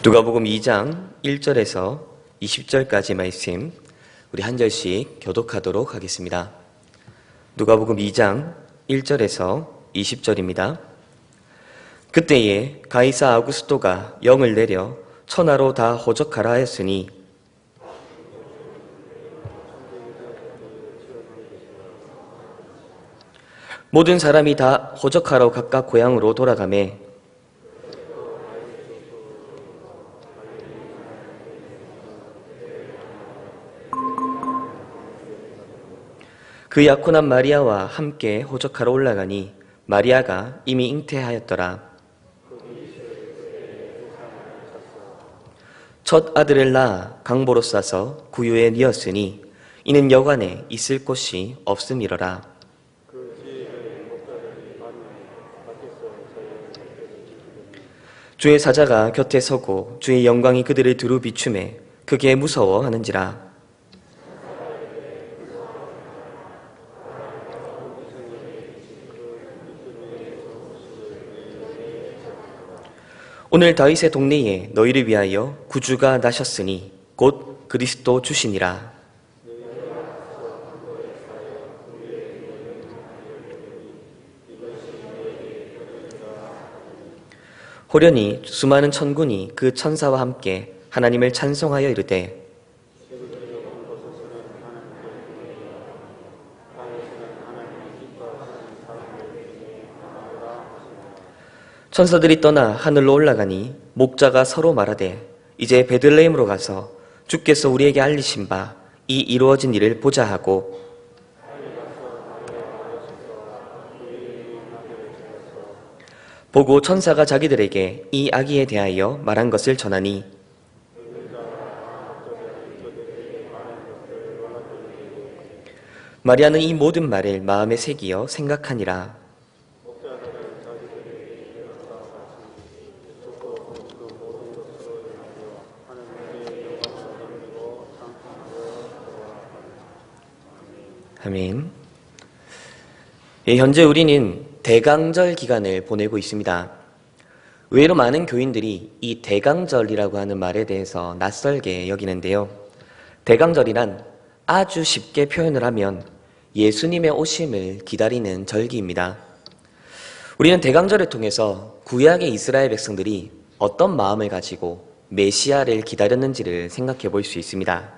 누가복음 2장 1절에서 20절까지 말씀 우리 한 절씩 교독하도록 하겠습니다. 누가복음 2장 1절에서 20절입니다. 그때에 가이사 아우구스토가 영을 내려 천하로 다 호적하라 하였으니 모든 사람이 다 호적하러 각각 고향으로 돌아가매 그 약혼한 마리아와 함께 호적하러 올라가니 마리아가 이미 잉태하였더라. 첫 아들을 낳아 강보로 싸서 구유에 뉘었으니 이는 여관에 있을 곳이 없음이러라. 주의 사자가 곁에 서고 주의 영광이 그들을 두루 비추매 크게 무서워하는지라. 오늘 다윗의 동네에 너희를 위하여 구주가 나셨으니 곧 그리스도 주시니라. 호련히 수많은 천군이 그 천사와 함께 하나님을 찬송하여 이르되 천사들이 떠나 하늘로 올라가니 목자가 서로 말하되 이제 베들레헴으로 가서 주께서 우리에게 알리신 바 이 이루어진 일을 보자 하고 보고 천사가 자기들에게 이 아기에 대하여 말한 것을 전하니 마리아는 이 모든 말을 마음에 새기어 생각하니라. 아멘. 현재 우리는 대강절 기간을 보내고 있습니다. 의외로 많은 교인들이 이 대강절이라고 하는 말에 대해서 낯설게 여기는데요. 대강절이란 아주 쉽게 표현을 하면 예수님의 오심을 기다리는 절기입니다. 우리는 대강절을 통해서 구약의 이스라엘 백성들이 어떤 마음을 가지고 메시아를 기다렸는지를 생각해 볼 수 있습니다.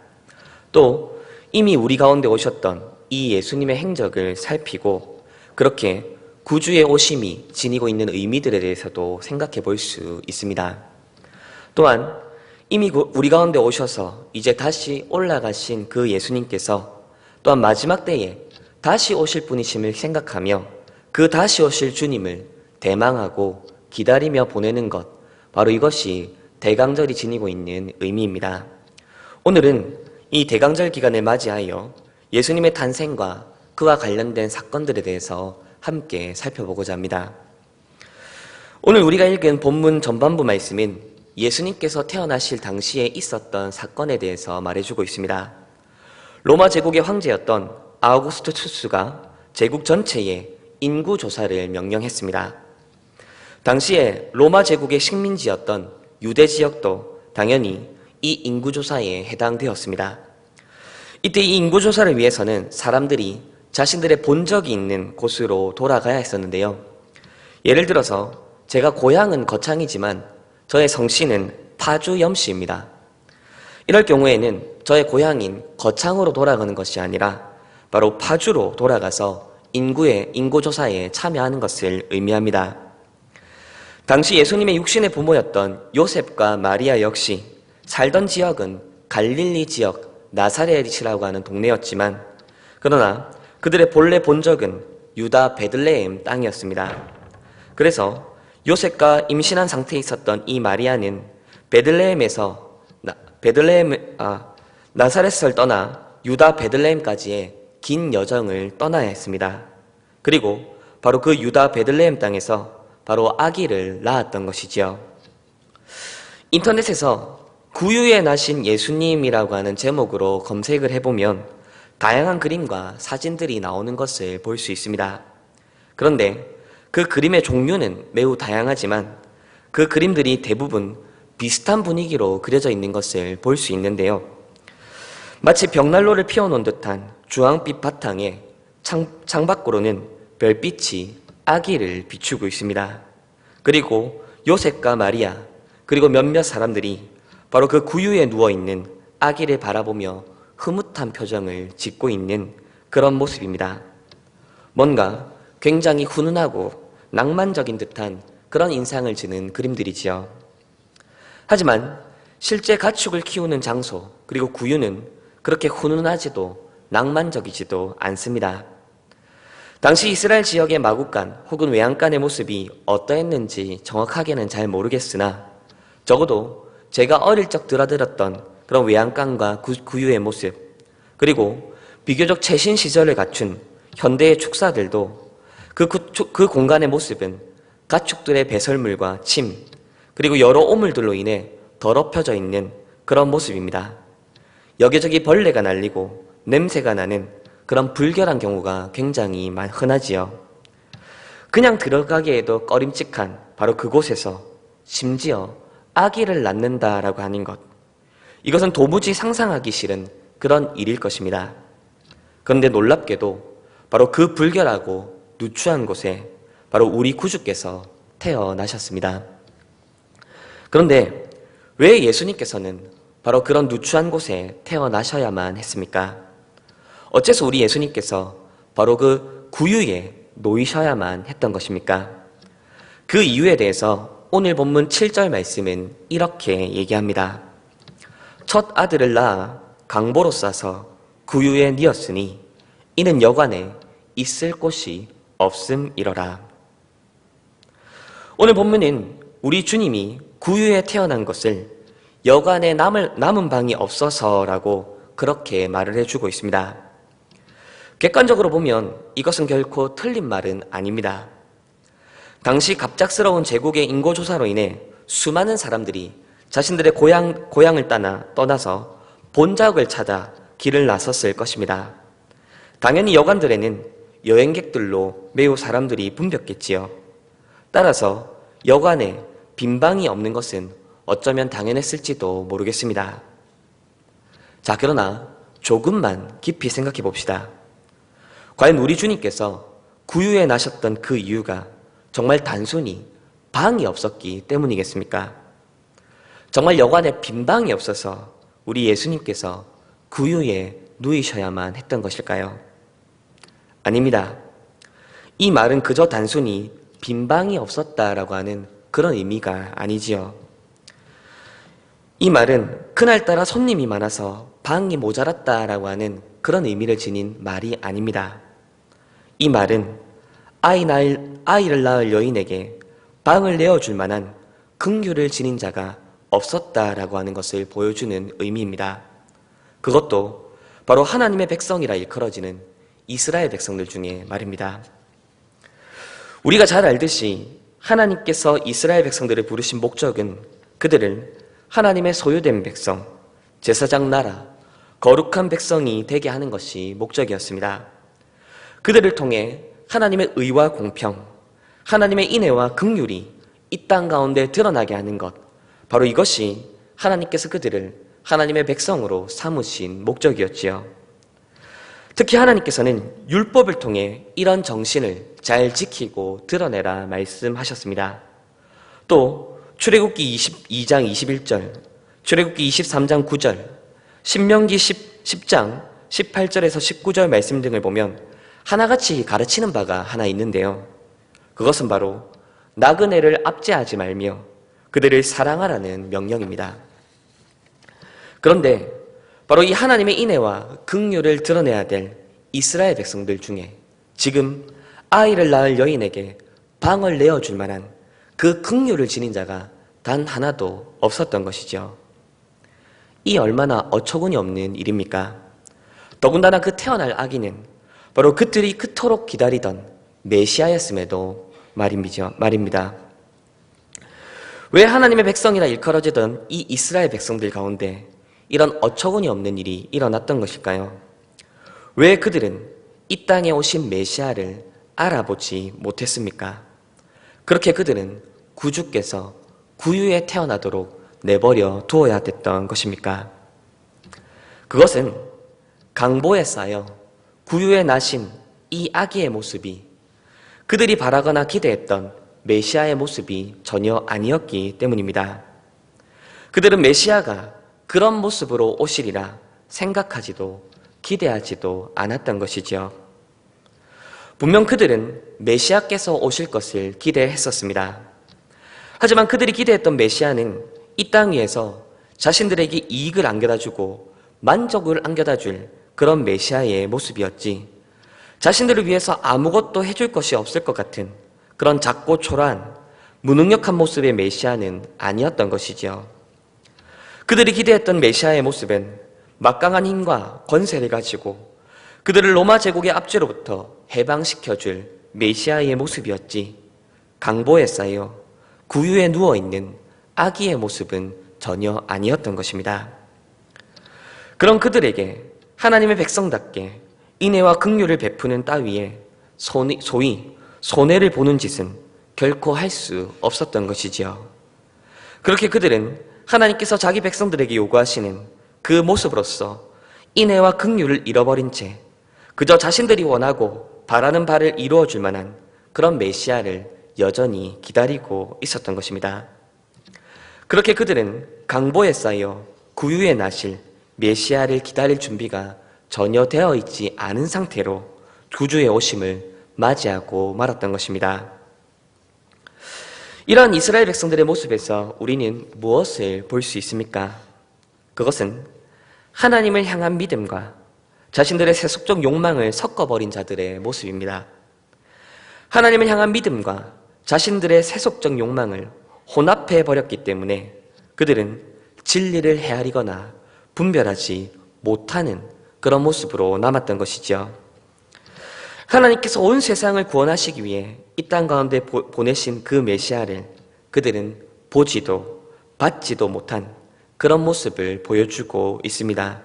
또 이미 우리 가운데 오셨던 이 예수님의 행적을 살피고 그렇게 구주의 오심이 지니고 있는 의미들에 대해서도 생각해 볼 수 있습니다. 또한 이미 우리 가운데 오셔서 이제 다시 올라가신 그 예수님께서 또한 마지막 때에 다시 오실 분이심을 생각하며 그 다시 오실 주님을 대망하고 기다리며 보내는 것, 바로 이것이 대강절이 지니고 있는 의미입니다. 오늘은 이 대강절 기간을 맞이하여 예수님의 탄생과 그와 관련된 사건들에 대해서 함께 살펴보고자 합니다. 오늘 우리가 읽은 본문 전반부 말씀은 예수님께서 태어나실 당시에 있었던 사건에 대해서 말해주고 있습니다. 로마 제국의 황제였던 아우구스투스가 제국 전체에 인구조사를 명령했습니다. 당시에 로마 제국의 식민지였던 유대 지역도 당연히 이 인구조사에 해당되었습니다. 이때 이 인구조사를 위해서는 사람들이 자신들의 본적이 있는 곳으로 돌아가야 했었는데요. 예를 들어서 제가 고향은 거창이지만 저의 성씨는 파주 염씨입니다. 이럴 경우에는 저의 고향인 거창으로 돌아가는 것이 아니라 바로 파주로 돌아가서 인구조사에 참여하는 것을 의미합니다. 당시 예수님의 육신의 부모였던 요셉과 마리아 역시 살던 지역은 갈릴리 지역 나사렛이라고 하는 동네였지만 그러나 그들의 본래 본적은 유다 베들레헴 땅이었습니다. 그래서 요셉과 임신한 상태에 있었던 이 마리아는 나사렛을 떠나 유다 베들레헴까지의 긴 여정을 떠나야 했습니다. 그리고 바로 그 유다 베들레헴 땅에서 바로 아기를 낳았던 것이지요. 인터넷에서 구유에 나신 예수님이라고 하는 제목으로 검색을 해보면 다양한 그림과 사진들이 나오는 것을 볼 수 있습니다. 그런데 그 그림의 종류는 매우 다양하지만 그 그림들이 대부분 비슷한 분위기로 그려져 있는 것을 볼 수 있는데요. 마치 벽난로를 피워놓은 듯한 주황빛 바탕에 창밖으로는 별빛이 아기를 비추고 있습니다. 그리고 요셉과 마리아, 그리고 몇몇 사람들이 바로 그 구유에 누워있는 아기를 바라보며 흐뭇한 표정을 짓고 있는 그런 모습입니다. 뭔가 굉장히 훈훈하고 낭만적인 듯한 그런 인상을 주는 그림들이지요. 하지만 실제 가축을 키우는 장소 그리고 구유는 그렇게 훈훈하지도 낭만적이지도 않습니다. 당시 이스라엘 지역의 마구간 혹은 외양간의 모습이 어떠했는지 정확하게는 잘 모르겠으나 적어도 제가 어릴 적 드나들었던 그런 외양간과 구유의 모습, 그리고 비교적 최신 시절을 갖춘 현대의 축사들도 그 공간의 모습은 가축들의 배설물과 침, 그리고 여러 오물들로 인해 더럽혀져 있는 그런 모습입니다. 여기저기 벌레가 날리고 냄새가 나는 그런 불결한 경우가 굉장히 흔하지요. 그냥 들어가기에도 꺼림칙한 바로 그곳에서 심지어 아기를 낳는다라고 하는 것, 이것은 도무지 상상하기 싫은 그런 일일 것입니다. 그런데 놀랍게도 바로 그 불결하고 누추한 곳에 바로 우리 구주께서 태어나셨습니다. 그런데 왜 예수님께서는 바로 그런 누추한 곳에 태어나셔야만 했습니까? 어째서 우리 예수님께서 바로 그 구유에 놓이셔야만 했던 것입니까? 그 이유에 대해서 오늘 본문 7절 말씀은 이렇게 얘기합니다. 첫 아들을 낳아 강보로 싸서 구유에 뉘었으니 이는 여관에 있을 곳이 없음이러라. 오늘 본문은 우리 주님이 구유에 태어난 것을 여관에 남은 방이 없어서라고 그렇게 말을 해주고 있습니다. 객관적으로 보면 이것은 결코 틀린 말은 아닙니다. 당시 갑작스러운 제국의 인구조사로 인해 수많은 사람들이 자신들의 고향을 떠나서 본작을 찾아 길을 나섰을 것입니다. 당연히 여관들에는 여행객들로 매우 사람들이 붐볐겠지요. 따라서 여관에 빈 방이 없는 것은 어쩌면 당연했을지도 모르겠습니다. 자, 그러나 조금만 깊이 생각해 봅시다. 과연 우리 주님께서 구유에 나셨던 그 이유가 정말 단순히 방이 없었기 때문이겠습니까? 정말 여관에 빈 방이 없어서 우리 예수님께서 구유에 누이셔야만 했던 것일까요? 아닙니다. 이 말은 그저 단순히 빈 방이 없었다라고 하는 그런 의미가 아니지요. 이 말은 그날따라 손님이 많아서 방이 모자랐다라고 하는 그런 의미를 지닌 말이 아닙니다. 이 말은 아이를 낳을 여인에게 방을 내어줄 만한 긍휼을 지닌 자가 없었다라고 하는 것을 보여주는 의미입니다. 그것도 바로 하나님의 백성이라 일컬어지는 이스라엘 백성들 중에 말입니다. 우리가 잘 알듯이 하나님께서 이스라엘 백성들을 부르신 목적은 그들을 하나님의 소유된 백성, 제사장 나라, 거룩한 백성이 되게 하는 것이 목적이었습니다. 그들을 통해 하나님의 의와 공평, 하나님의 인애와 긍휼이 이 땅 가운데 드러나게 하는 것, 바로 이것이 하나님께서 그들을 하나님의 백성으로 삼으신 목적이었지요. 특히 하나님께서는 율법을 통해 이런 정신을 잘 지키고 드러내라 말씀하셨습니다. 또 출애굽기 22장 21절, 출애굽기 23장 9절, 신명기 10장 18절에서 19절 말씀 등을 보면 하나같이 가르치는 바가 하나 있는데요. 그것은 바로 나그네를 압제하지 말며 그들을 사랑하라는 명령입니다. 그런데 바로 이 하나님의 인애와 긍휼을 드러내야 될 이스라엘 백성들 중에 지금 아이를 낳을 여인에게 방을 내어줄 만한 그 긍휼을 지닌 자가 단 하나도 없었던 것이죠. 이 얼마나 어처구니 없는 일입니까? 더군다나 그 태어날 아기는 바로 그들이 그토록 기다리던 메시아였음에도 말입니다. 왜 하나님의 백성이라 일컬어지던 이 이스라엘 백성들 가운데 이런 어처구니 없는 일이 일어났던 것일까요? 왜 그들은 이 땅에 오신 메시아를 알아보지 못했습니까? 그렇게 그들은 구주께서 구유에 태어나도록 내버려 두어야 됐던 것입니까? 그것은 강보에 쌓여 구유에 나신 이 아기의 모습이 그들이 바라거나 기대했던 메시아의 모습이 전혀 아니었기 때문입니다. 그들은 메시아가 그런 모습으로 오시리라 생각하지도 기대하지도 않았던 것이지요. 분명 그들은 메시아께서 오실 것을 기대했었습니다. 하지만 그들이 기대했던 메시아는 이 땅 위에서 자신들에게 이익을 안겨다주고 만족을 안겨다줄 그런 메시아의 모습이었지, 자신들을 위해서 아무것도 해줄 것이 없을 것 같은 그런 작고 초라한 무능력한 모습의 메시아는 아니었던 것이지요. 그들이 기대했던 메시아의 모습은 막강한 힘과 권세를 가지고 그들을 로마 제국의 압제로부터 해방시켜줄 메시아의 모습이었지, 강보에 쌓여 구유에 누워있는 아기의 모습은 전혀 아니었던 것입니다. 그런 그들에게 하나님의 백성답게 인애와 긍휼을 베푸는 따위에 소위 손해를 보는 짓은 결코 할 수 없었던 것이지요. 그렇게 그들은 하나님께서 자기 백성들에게 요구하시는 그 모습으로서 인애와 긍휼을 잃어버린 채 그저 자신들이 원하고 바라는 바를 이루어줄 만한 그런 메시아를 여전히 기다리고 있었던 것입니다. 그렇게 그들은 강보에 쌓여 구유에 나실 메시아를 기다릴 준비가 전혀 되어 있지 않은 상태로 구주의 오심을 맞이하고 말았던 것입니다. 이러한 이스라엘 백성들의 모습에서 우리는 무엇을 볼 수 있습니까? 그것은 하나님을 향한 믿음과 자신들의 세속적 욕망을 섞어버린 자들의 모습입니다. 하나님을 향한 믿음과 자신들의 세속적 욕망을 혼합해버렸기 때문에 그들은 진리를 헤아리거나 분별하지 못하는 그런 모습으로 남았던 것이죠. 하나님께서 온 세상을 구원하시기 위해 이 땅 가운데 보내신 그 메시아를 그들은 보지도 받지도 못한 그런 모습을 보여주고 있습니다.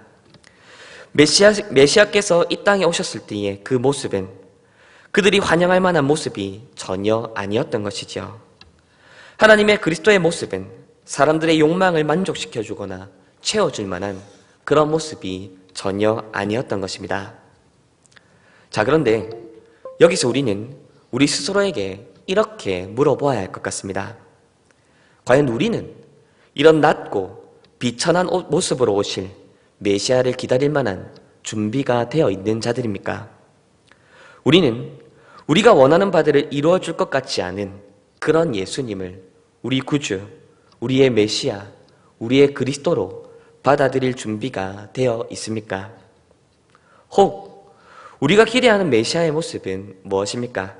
메시아께서 이 땅에 오셨을 때의 그 모습은 그들이 환영할 만한 모습이 전혀 아니었던 것이죠. 하나님의 그리스도의 모습은 사람들의 욕망을 만족시켜주거나 채워줄 만한 그런 모습이 전혀 아니었던 것입니다. 자, 그런데 여기서 우리는 우리 스스로에게 이렇게 물어보아야 할 것 같습니다. 과연 우리는 이런 낮고 비천한 모습으로 오실 메시아를 기다릴 만한 준비가 되어 있는 자들입니까? 우리는 우리가 원하는 바들을 이루어줄 것 같지 않은 그런 예수님을 우리 구주, 우리의 메시아, 우리의 그리스도로 받아들일 준비가 되어 있습니까? 혹 우리가 기대하는 메시아의 모습은 무엇입니까?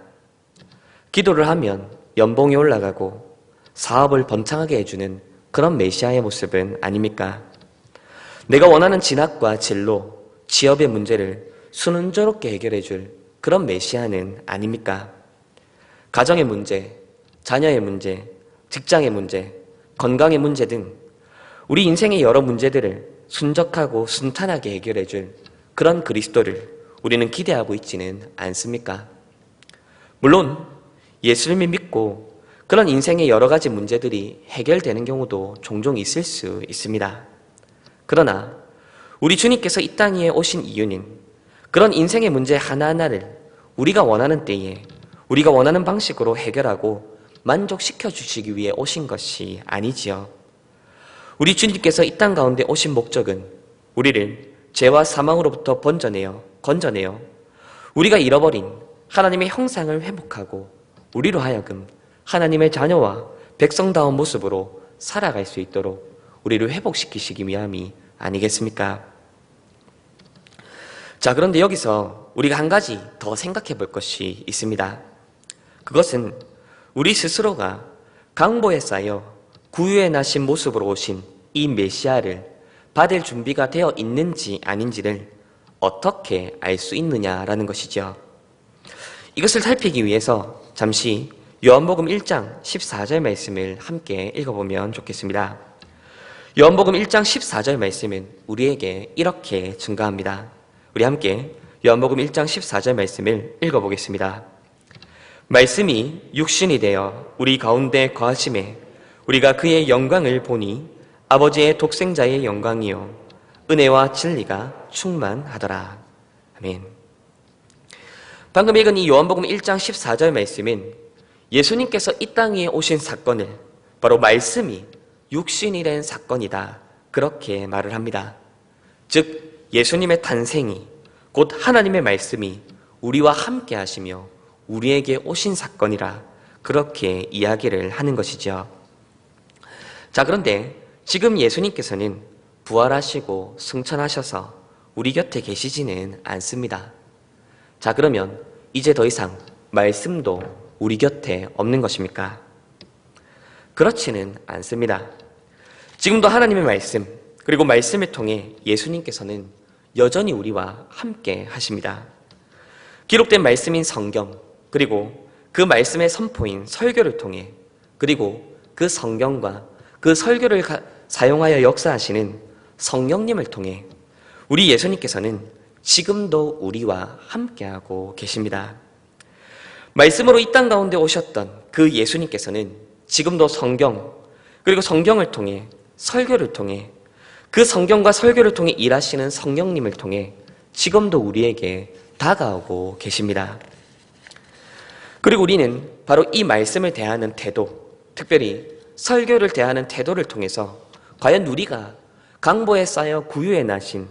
기도를 하면 연봉이 올라가고 사업을 번창하게 해주는 그런 메시아의 모습은 아닙니까? 내가 원하는 진학과 진로, 취업의 문제를 순조롭게 해결해줄 그런 메시아는 아닙니까? 가정의 문제, 자녀의 문제, 직장의 문제, 건강의 문제 등 우리 인생의 여러 문제들을 순적하고 순탄하게 해결해줄 그런 그리스도를 우리는 기대하고 있지는 않습니까? 물론 예수님을 믿고 그런 인생의 여러 가지 문제들이 해결되는 경우도 종종 있을 수 있습니다. 그러나 우리 주님께서 이 땅 위에 오신 이유는 그런 인생의 문제 하나하나를 우리가 원하는 때에 우리가 원하는 방식으로 해결하고 만족시켜 주시기 위해 오신 것이 아니지요. 우리 주님께서 이 땅 가운데 오신 목적은 우리를 죄와 사망으로부터 건져내어 우리가 잃어버린 하나님의 형상을 회복하고 우리로 하여금 하나님의 자녀와 백성다운 모습으로 살아갈 수 있도록 우리를 회복시키시기 위함이 아니겠습니까? 자, 그런데 여기서 우리가 한 가지 더 생각해 볼 것이 있습니다. 그것은 우리 스스로가 강보에 쌓여 구유에 나신 모습으로 오신 이 메시아를 받을 준비가 되어 있는지 아닌지를 어떻게 알 수 있느냐라는 것이죠. 이것을 살피기 위해서 잠시 요한복음 1장 14절 말씀을 함께 읽어보면 좋겠습니다. 요한복음 1장 14절 말씀은 우리에게 이렇게 증가합니다. 우리 함께 요한복음 1장 14절 말씀을 읽어보겠습니다. 말씀이 육신이 되어 우리 가운데 거하심에 우리가 그의 영광을 보니 아버지의 독생자의 영광이요 은혜와 진리가 충만하더라. 아멘. 방금 읽은 이 요한복음 1장 14절 말씀은 예수님께서 이 땅 위에 오신 사건을 바로 말씀이 육신이 된 사건이다, 그렇게 말을 합니다. 즉 예수님의 탄생이 곧 하나님의 말씀이 우리와 함께 하시며 우리에게 오신 사건이라, 그렇게 이야기를 하는 것이죠. 자, 그런데 지금 예수님께서는 부활하시고 승천하셔서 우리 곁에 계시지는 않습니다. 자, 그러면 이제 더 이상 말씀도 우리 곁에 없는 것입니까? 그렇지는 않습니다. 지금도 하나님의 말씀, 그리고 말씀을 통해 예수님께서는 여전히 우리와 함께 하십니다. 기록된 말씀인 성경, 그리고 그 말씀의 선포인 설교를 통해, 그리고 그 성경과 그 설교를 사용하여 역사하시는 성령님을 통해 우리 예수님께서는 지금도 우리와 함께하고 계십니다. 말씀으로 이 땅 가운데 오셨던 그 예수님께서는 지금도 성경, 그리고 성경을 통해, 설교를 통해, 그 성경과 설교를 통해 일하시는 성령님을 통해 지금도 우리에게 다가오고 계십니다. 그리고 우리는 바로 이 말씀을 대하는 태도, 특별히 설교를 대하는 태도를 통해서 과연 우리가 강보에 쌓여 구유에 나신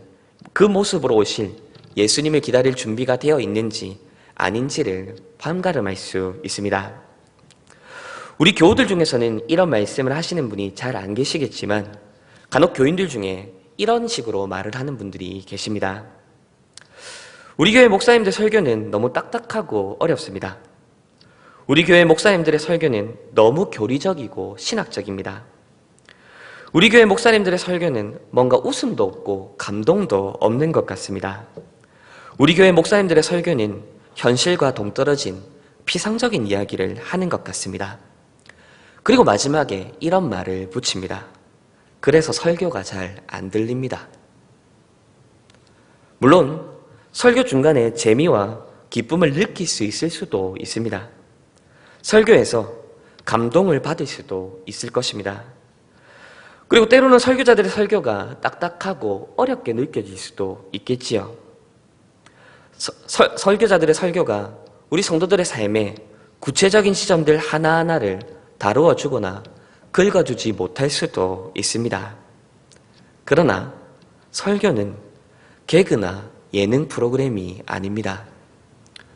그 모습으로 오실 예수님을 기다릴 준비가 되어 있는지 아닌지를 판가름할 수 있습니다. 우리 교우들 중에서는 이런 말씀을 하시는 분이 잘 안 계시겠지만 간혹 교인들 중에 이런 식으로 말을 하는 분들이 계십니다. 우리 교회 목사님들 설교는 너무 딱딱하고 어렵습니다. 우리 교회 목사님들의 설교는 너무 교리적이고 신학적입니다. 우리 교회 목사님들의 설교는 뭔가 웃음도 없고 감동도 없는 것 같습니다. 우리 교회 목사님들의 설교는 현실과 동떨어진 피상적인 이야기를 하는 것 같습니다. 그리고 마지막에 이런 말을 붙입니다. 그래서 설교가 잘 안 들립니다. 물론 설교 중간에 재미와 기쁨을 느낄 수 있을 수도 있습니다. 설교에서 감동을 받을 수도 있을 것입니다. 그리고 때로는 설교자들의 설교가 딱딱하고 어렵게 느껴질 수도 있겠지요. 설교자들의 설교가 우리 성도들의 삶에 구체적인 시점들 하나하나를 다루어 주거나 긁어주지 못할 수도 있습니다. 그러나 설교는 개그나 예능 프로그램이 아닙니다.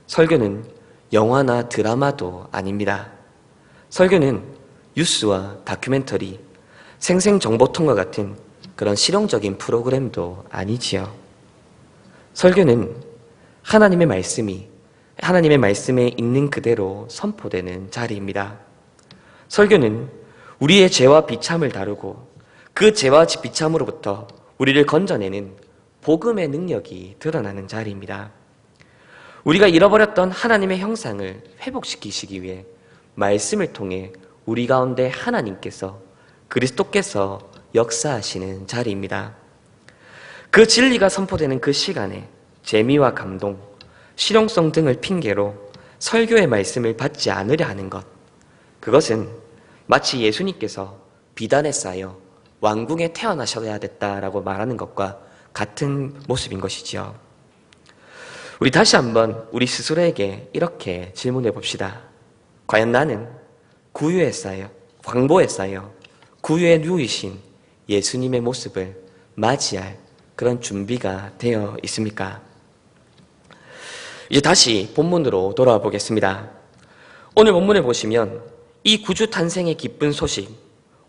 설교는 영화나 드라마도 아닙니다. 설교는 뉴스와 다큐멘터리, 생생정보통과 같은 그런 실용적인 프로그램도 아니지요. 설교는 하나님의 말씀에 있는 그대로 선포되는 자리입니다. 설교는 우리의 죄와 비참을 다루고 그 죄와 비참으로부터 우리를 건져내는 복음의 능력이 드러나는 자리입니다. 우리가 잃어버렸던 하나님의 형상을 회복시키시기 위해 말씀을 통해 우리 가운데 하나님께서, 그리스도께서 역사하시는 자리입니다. 그 진리가 선포되는 그 시간에 재미와 감동, 실용성 등을 핑계로 설교의 말씀을 받지 않으려 하는 것, 그것은 마치 예수님께서 비단에 쌓여 왕궁에 태어나셔야 됐다라고 말하는 것과 같은 모습인 것이지요. 우리 다시 한번 우리 스스로에게 이렇게 질문해 봅시다. 과연 나는 구유에 쌓여, 광보에 쌓여 구유에 누이신 예수님의 모습을 맞이할 그런 준비가 되어 있습니까? 이제 다시 본문으로 돌아와 보겠습니다. 오늘 본문을 보시면 이 구주 탄생의 기쁜 소식,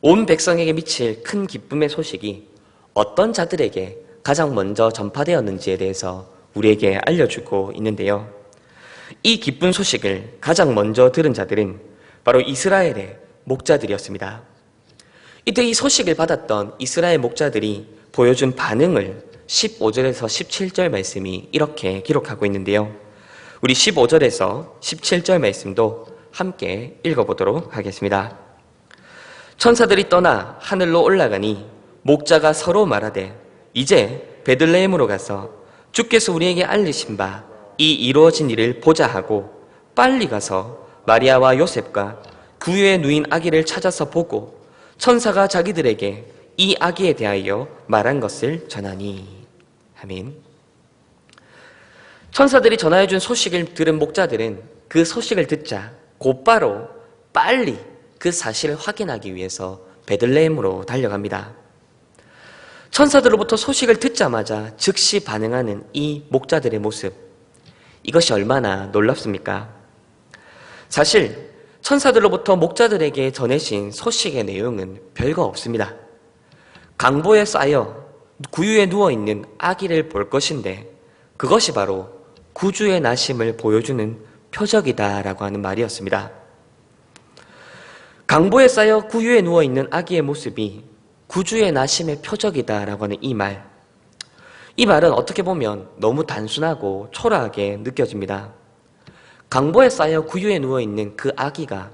온 백성에게 미칠 큰 기쁨의 소식이 어떤 자들에게 가장 먼저 전파되었는지에 대해서 우리에게 알려주고 있는데요. 이 기쁜 소식을 가장 먼저 들은 자들은 바로 이스라엘의 목자들이었습니다. 이때 이 소식을 받았던 이스라엘 목자들이 보여준 반응을 15절에서 17절 말씀이 이렇게 기록하고 있는데요. 우리 15절에서 17절 말씀도 함께 읽어보도록 하겠습니다. 천사들이 떠나 하늘로 올라가니 목자가 서로 말하되 이제 베들레헴으로 가서 주께서 우리에게 알리신 바 이 이루어진 일을 보자 하고 빨리 가서 마리아와 요셉과 구유에 누인 아기를 찾아서 보고 천사가 자기들에게 이 아기에 대하여 말한 것을 전하니. 아멘. 천사들이 전하여준 소식을 들은 목자들은 그 소식을 듣자 곧바로 빨리 그 사실을 확인하기 위해서 베들레헴으로 달려갑니다. 천사들로부터 소식을 듣자마자 즉시 반응하는 이 목자들의 모습, 이것이 얼마나 놀랍습니까? 사실 천사들로부터 목자들에게 전해진 소식의 내용은 별거 없습니다. 강보에 쌓여 구유에 누워있는 아기를 볼 것인데 그것이 바로 구주의 나심을 보여주는 표적이다라고 하는 말이었습니다. 강보에 쌓여 구유에 누워있는 아기의 모습이 구주의 나심의 표적이다라고 하는 이 말은 어떻게 보면 너무 단순하고 초라하게 느껴집니다. 강보에 쌓여 구유에 누워있는 그 아기가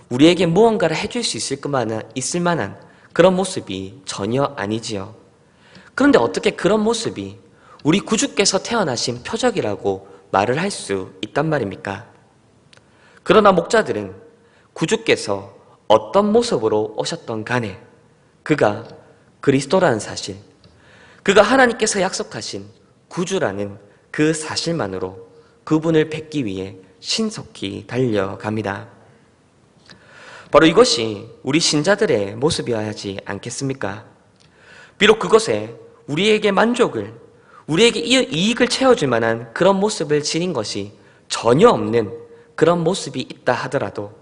우리에게 무언가를 해줄 수 있을 만한 그런 모습이 전혀 아니지요. 그런데 어떻게 그런 모습이 우리 구주께서 태어나신 표적이라고 말을 할 수 있단 말입니까? 그러나 목자들은 구주께서 어떤 모습으로 오셨던 간에 그가 그리스도라는 사실, 그가 하나님께서 약속하신 구주라는 그 사실만으로 그분을 뵙기 위해 신속히 달려갑니다. 바로 이것이 우리 신자들의 모습이어야 하지 않겠습니까? 비록 그것에 우리에게 만족을, 우리에게 이익을 채워줄 만한 그런 모습을 지닌 것이 전혀 없는 그런 모습이 있다 하더라도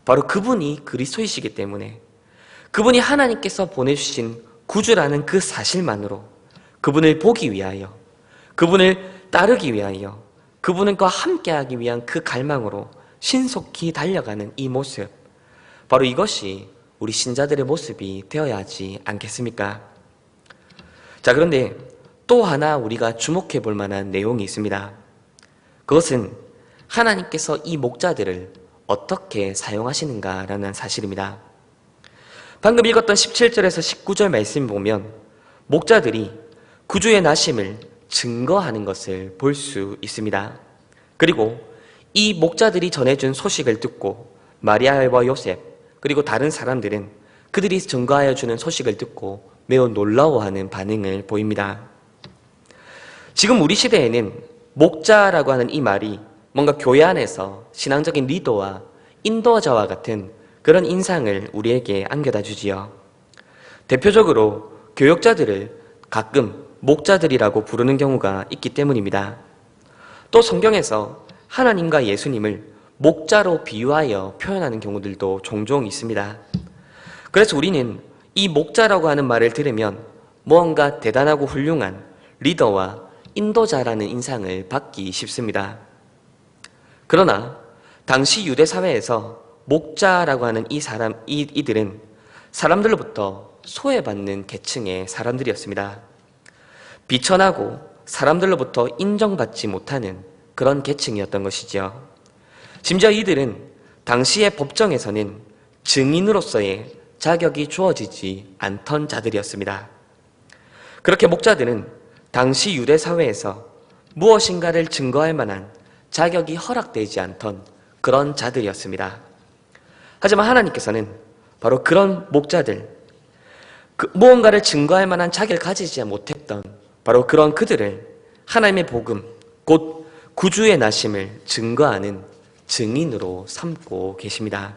바로 그분이 그리스도이시기 때문에 그분이 하나님께서 보내주신 구주라는 그 사실만으로 그분을 보기 위하여, 그분을 따르기 위하여, 그분과 함께하기 위한 그 갈망으로 신속히 달려가는 이 모습, 바로 이것이 우리 신자들의 모습이 되어야 하지 않겠습니까? 자, 그런데 또 하나 우리가 주목해 볼 만한 내용이 있습니다. 그것은 하나님께서 이 목자들을 어떻게 사용하시는가라는 사실입니다. 방금 읽었던 17절에서 19절 말씀 보면 목자들이 구주의 나심을 증거하는 것을 볼 수 있습니다. 그리고 이 목자들이 전해준 소식을 듣고 마리아와 요셉 그리고 다른 사람들은 그들이 증거하여 주는 소식을 듣고 매우 놀라워하는 반응을 보입니다. 지금 우리 시대에는 목자라고 하는 이 말이 뭔가 교회 안에서 신앙적인 리더와 인도자와 같은 그런 인상을 우리에게 안겨다 주지요. 대표적으로 교역자들을 가끔 목자들이라고 부르는 경우가 있기 때문입니다. 또 성경에서 하나님과 예수님을 목자로 비유하여 표현하는 경우들도 종종 있습니다. 그래서 우리는 이 목자라고 하는 말을 들으면 무언가 대단하고 훌륭한 리더와 인도자라는 인상을 받기 쉽습니다. 그러나 당시 유대 사회에서 목자라고 하는 이들은 사람들로부터 소외받는 계층의 사람들이었습니다. 비천하고 사람들로부터 인정받지 못하는 그런 계층이었던 것이죠. 심지어 이들은 당시의 법정에서는 증인으로서의 자격이 주어지지 않던 자들이었습니다. 그렇게 목자들은 당시 유대 사회에서 무엇인가를 증거할 만한 자격이 허락되지 않던 그런 자들이었습니다. 하지만 하나님께서는 바로 그런 목자들, 무언가를 증거할 만한 자격을 가지지 못했던 바로 그런 그들을 하나님의 복음, 곧 구주의 나심을 증거하는 증인으로 삼고 계십니다.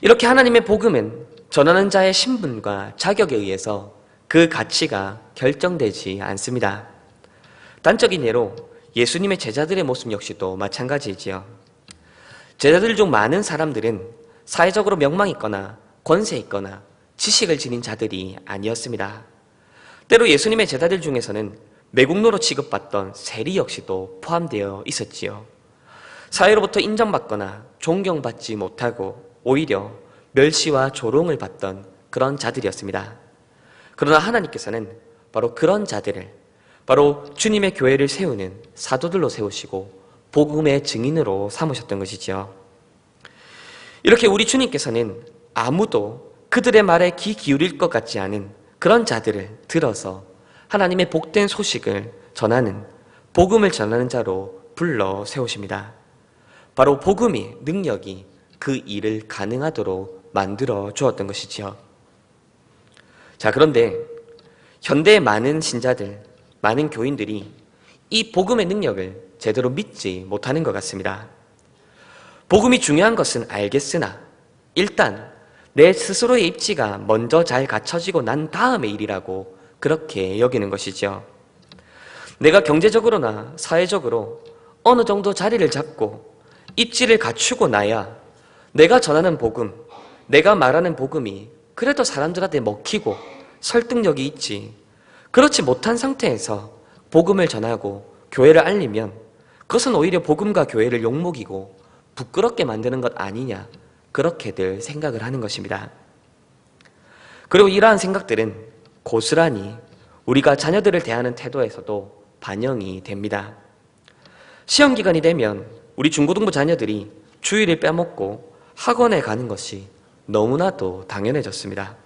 이렇게 하나님의 복음은 전하는 자의 신분과 자격에 의해서 그 가치가 결정되지 않습니다. 단적인 예로 예수님의 제자들의 모습 역시도 마찬가지이지요. 제자들 중 많은 사람들은 사회적으로 명망 있거나 권세 있거나 지식을 지닌 자들이 아니었습니다. 때로 예수님의 제자들 중에서는 매국노로 취급받던 세리 역시도 포함되어 있었지요. 사회로부터 인정받거나 존경받지 못하고 오히려 멸시와 조롱을 받던 그런 자들이었습니다. 그러나 하나님께서는 바로 그런 자들을 바로 주님의 교회를 세우는 사도들로 세우시고 복음의 증인으로 삼으셨던 것이지요. 이렇게 우리 주님께서는 아무도 그들의 말에 귀 기울일 것 같지 않은 그런 자들을 들어서 하나님의 복된 소식을 전하는, 복음을 전하는 자로 불러 세우십니다. 바로 복음의 능력이 그 일을 가능하도록 만들어 주었던 것이지요. 자, 그런데 현대의 많은 신자들, 많은 교인들이 이 복음의 능력을 제대로 믿지 못하는 것 같습니다. 복음이 중요한 것은 알겠으나 일단 내 스스로의 입지가 먼저 잘 갖춰지고 난 다음의 일이라고 그렇게 여기는 것이죠. 내가 경제적으로나 사회적으로 어느 정도 자리를 잡고 입지를 갖추고 나야 내가 전하는 복음, 내가 말하는 복음이 그래도 사람들한테 먹히고 설득력이 있지. 그렇지 못한 상태에서 복음을 전하고 교회를 알리면 그것은 오히려 복음과 교회를 욕먹이고 부끄럽게 만드는 것 아니냐, 그렇게들 생각을 하는 것입니다. 그리고 이러한 생각들은 고스란히 우리가 자녀들을 대하는 태도에서도 반영이 됩니다. 시험 기간이 되면 우리 중고등부 자녀들이 주일을 빼먹고 학원에 가는 것이 너무나도 당연해졌습니다.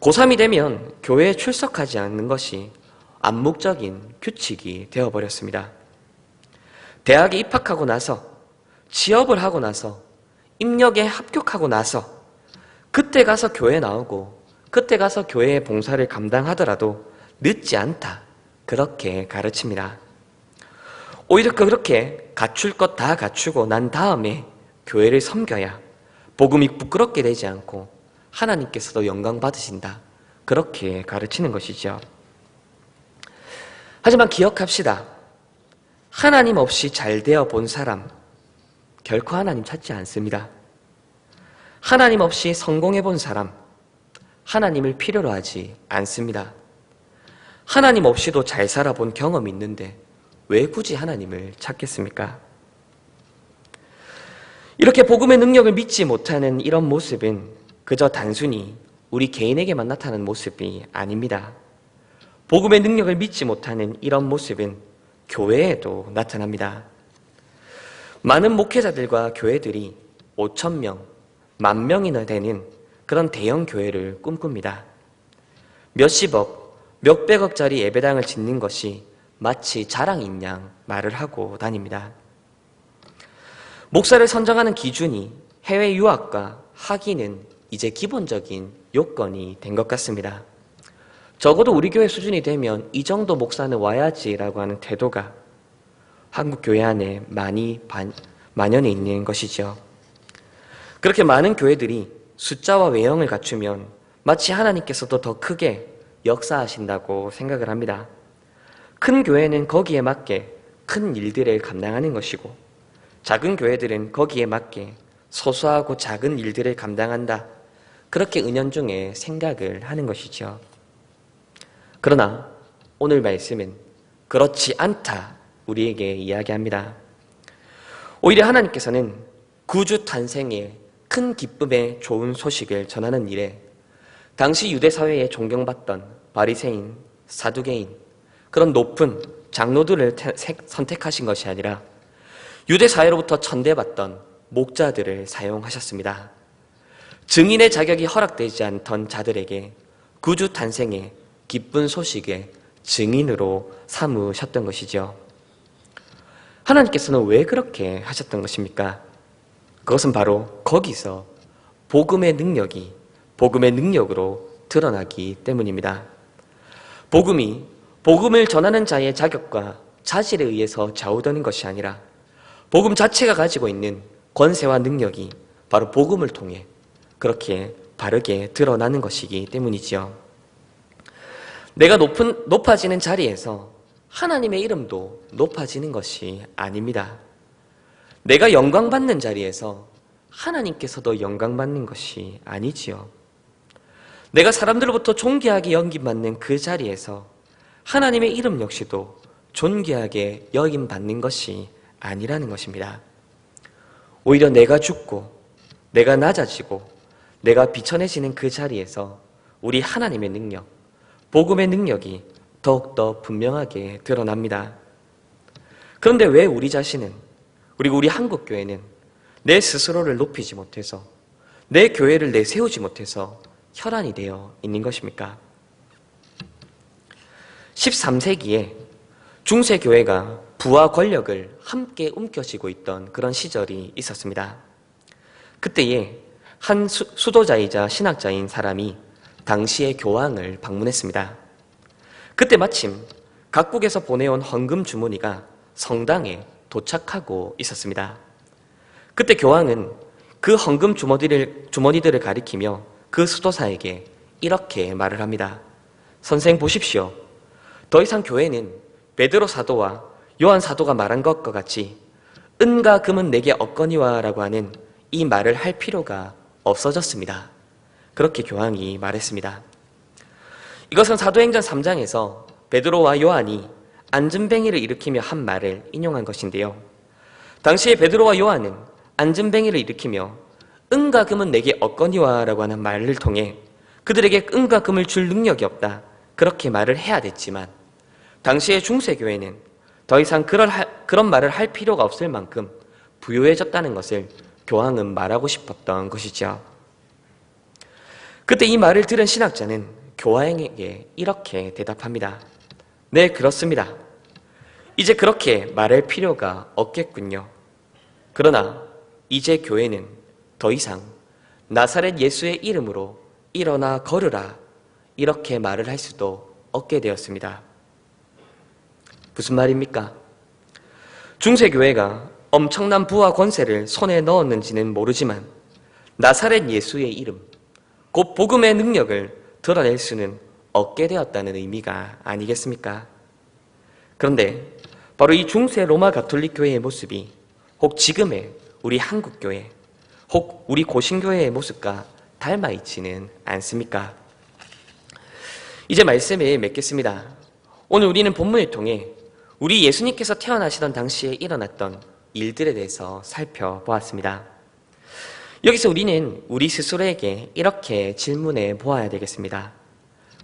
고3이 되면 교회에 출석하지 않는 것이 암묵적인 규칙이 되어버렸습니다. 대학에 입학하고 나서, 취업을 하고 나서, 입력에 합격하고 나서 그때 가서 교회 나오고 그때 가서 교회의 봉사를 감당하더라도 늦지 않다, 그렇게 가르칩니다. 오히려 그렇게 갖출 것 다 갖추고 난 다음에 교회를 섬겨야 복음이 부끄럽게 되지 않고 하나님께서도 영광 받으신다, 그렇게 가르치는 것이죠. 하지만 기억합시다. 하나님 없이 잘 되어 본 사람 결코 하나님 찾지 않습니다. 하나님 없이 성공해 본 사람 하나님을 필요로 하지 않습니다. 하나님 없이도 잘 살아본 경험이 있는데 왜 굳이 하나님을 찾겠습니까? 이렇게 복음의 능력을 믿지 못하는 이런 모습은 그저 단순히 우리 개인에게만 나타나는 모습이 아닙니다. 복음의 능력을 믿지 못하는 이런 모습은 교회에도 나타납니다. 많은 목회자들과 교회들이 5,000명, 10,000명이나 되는 그런 대형 교회를 꿈꿉니다. 몇십억, 몇백억짜리 예배당을 짓는 것이 마치 자랑인 양 말을 하고 다닙니다. 목사를 선정하는 기준이 해외 유학과 학위는 이제 기본적인 요건이 된 것 같습니다. 적어도 우리 교회 수준이 되면 이 정도 목사는 와야지라고 하는 태도가 한국 교회 안에 많이 만연해 있는 것이죠. 그렇게 많은 교회들이 숫자와 외형을 갖추면 마치 하나님께서도 더 크게 역사하신다고 생각을 합니다. 큰 교회는 거기에 맞게 큰 일들을 감당하는 것이고 작은 교회들은 거기에 맞게 소소하고 작은 일들을 감당한다, 그렇게 은연중에 생각을 하는 것이죠. 그러나 오늘 말씀은 그렇지 않다 우리에게 이야기합니다. 오히려 하나님께서는 구주 탄생의 큰 기쁨의 좋은 소식을 전하는 일에 당시 유대 사회에 존경받던 바리새인, 사두개인, 그런 높은 장로들을 선택하신 것이 아니라 유대 사회로부터 천대받던 목자들을 사용하셨습니다. 증인의 자격이 허락되지 않던 자들에게 구주 탄생의 기쁜 소식의 증인으로 삼으셨던 것이죠. 하나님께서는 왜 그렇게 하셨던 것입니까? 그것은 바로 거기서 복음의 능력이 복음의 능력으로 드러나기 때문입니다. 복음을 전하는 자의 자격과 자질에 의해서 좌우되는 것이 아니라 복음 자체가 가지고 있는 권세와 능력이 바로 복음을 통해 그렇게 바르게 드러나는 것이기 때문이지요. 내가 높아지는 자리에서 하나님의 이름도 높아지는 것이 아닙니다. 내가 영광받는 자리에서 하나님께서도 영광받는 것이 아니지요. 내가 사람들로부터 존귀하게 여김받는 그 자리에서 하나님의 이름 역시도 존귀하게 여김받는 것이 아니라는 것입니다. 오히려 내가 죽고 내가 낮아지고 내가 비천해지는 그 자리에서 우리 하나님의 능력, 복음의 능력이 더욱더 분명하게 드러납니다. 그런데 왜 우리 자신은, 그리고 우리 한국교회는 내 스스로를 높이지 못해서, 내 교회를 내세우지 못해서 혈안이 되어 있는 것입니까? 13세기에 중세교회가 부와 권력을 함께 움켜쥐고 있던 그런 시절이 있었습니다. 그때에 한 수도자이자 신학자인 사람이 당시의 교황을 방문했습니다. 그때 마침 각국에서 보내온 헌금 주머니가 성당에 도착하고 있었습니다. 그때 교황은 그 헌금 주머니들을 가리키며 그 수도사에게 이렇게 말을 합니다. 선생 보십시오. 더 이상 교회는 베드로 사도와 요한 사도가 말한 것과 같이 은과 금은 내게 없거니와 라고 하는 이 말을 할 필요가 없어졌습니다. 그렇게 교황이 말했습니다. 이것은 사도행전 3장에서 베드로와 요한이 안진뱅이를 일으키며 한 말을 인용한 것인데요. 당시에 베드로와 요한은 안진뱅이를 일으키며 은과 금은 내게 없거니와 라고 하는 말을 통해 그들에게 은과 금을 줄 능력이 없다, 그렇게 말을 해야 됐지만 당시의 중세교회는 더 이상 그런 말을 할 필요가 없을 만큼 부유해졌다는 것을 교황은 말하고 싶었던 것이죠. 그때 이 말을 들은 신학자는 교황에게 이렇게 대답합니다. 네, 그렇습니다. 이제 그렇게 말할 필요가 없겠군요. 그러나 이제 교회는 더 이상 나사렛 예수의 이름으로 일어나 걸으라, 이렇게 말을 할 수도 없게 되었습니다. 무슨 말입니까? 중세교회가 엄청난 부와 권세를 손에 넣었는지는 모르지만 나사렛 예수의 이름, 곧 복음의 능력을 드러낼 수는 없게 되었다는 의미가 아니겠습니까? 그런데 바로 이 중세 로마 가톨릭 교회의 모습이 혹 지금의 우리 한국교회, 혹 우리 고신교회의 모습과 닮아 있지는 않습니까? 이제 말씀을 맺겠습니다. 오늘 우리는 본문을 통해 우리 예수님께서 태어나시던 당시에 일어났던 일들에 대해서 살펴보았습니다. 여기서 우리는 우리 스스로에게 이렇게 질문해 보아야 되겠습니다.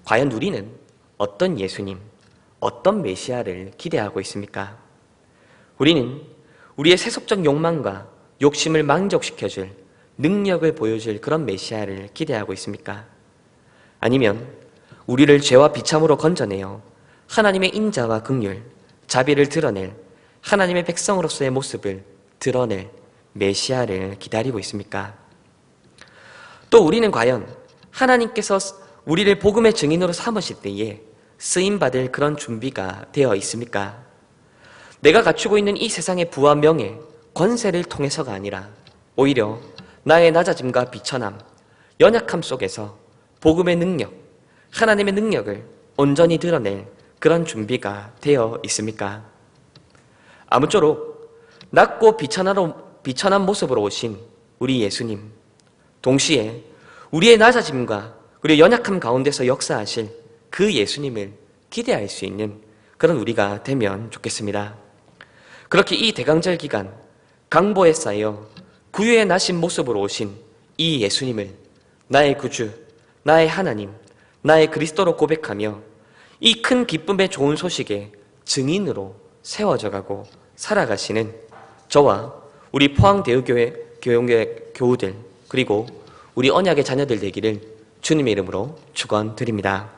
과연 우리는 어떤 예수님, 어떤 메시아를 기대하고 있습니까? 우리는 우리의 세속적 욕망과 욕심을 만족시켜줄 능력을 보여줄 그런 메시아를 기대하고 있습니까? 아니면 우리를 죄와 비참으로 건져내어 하나님의 인자와 긍휼, 자비를 드러낼 하나님의 백성으로서의 모습을 드러낼 메시아를 기다리고 있습니까? 또 우리는 과연 하나님께서 우리를 복음의 증인으로 삼으실 때에 쓰임받을 그런 준비가 되어 있습니까? 내가 갖추고 있는 이 세상의 부와 명예, 권세를 통해서가 아니라 오히려 나의 낮아짐과 비천함, 연약함 속에서 복음의 능력, 하나님의 능력을 온전히 드러낼 그런 준비가 되어 있습니까? 아무쪼록 낮고 비천한 모습으로 오신 우리 예수님, 동시에 우리의 낮아짐과 우리의 연약함 가운데서 역사하실 그 예수님을 기대할 수 있는 그런 우리가 되면 좋겠습니다. 그렇게 이 대강절 기간 강보에 쌓여 구유에 나신 모습으로 오신 이 예수님을 나의 구주, 나의 하나님, 나의 그리스도로 고백하며 이 큰 기쁨의 좋은 소식의 증인으로 세워져가고 살아가시는 저와 우리 포항대우교회 교우들, 그리고 우리 언약의 자녀들 되기를 주님의 이름으로 축원드립니다.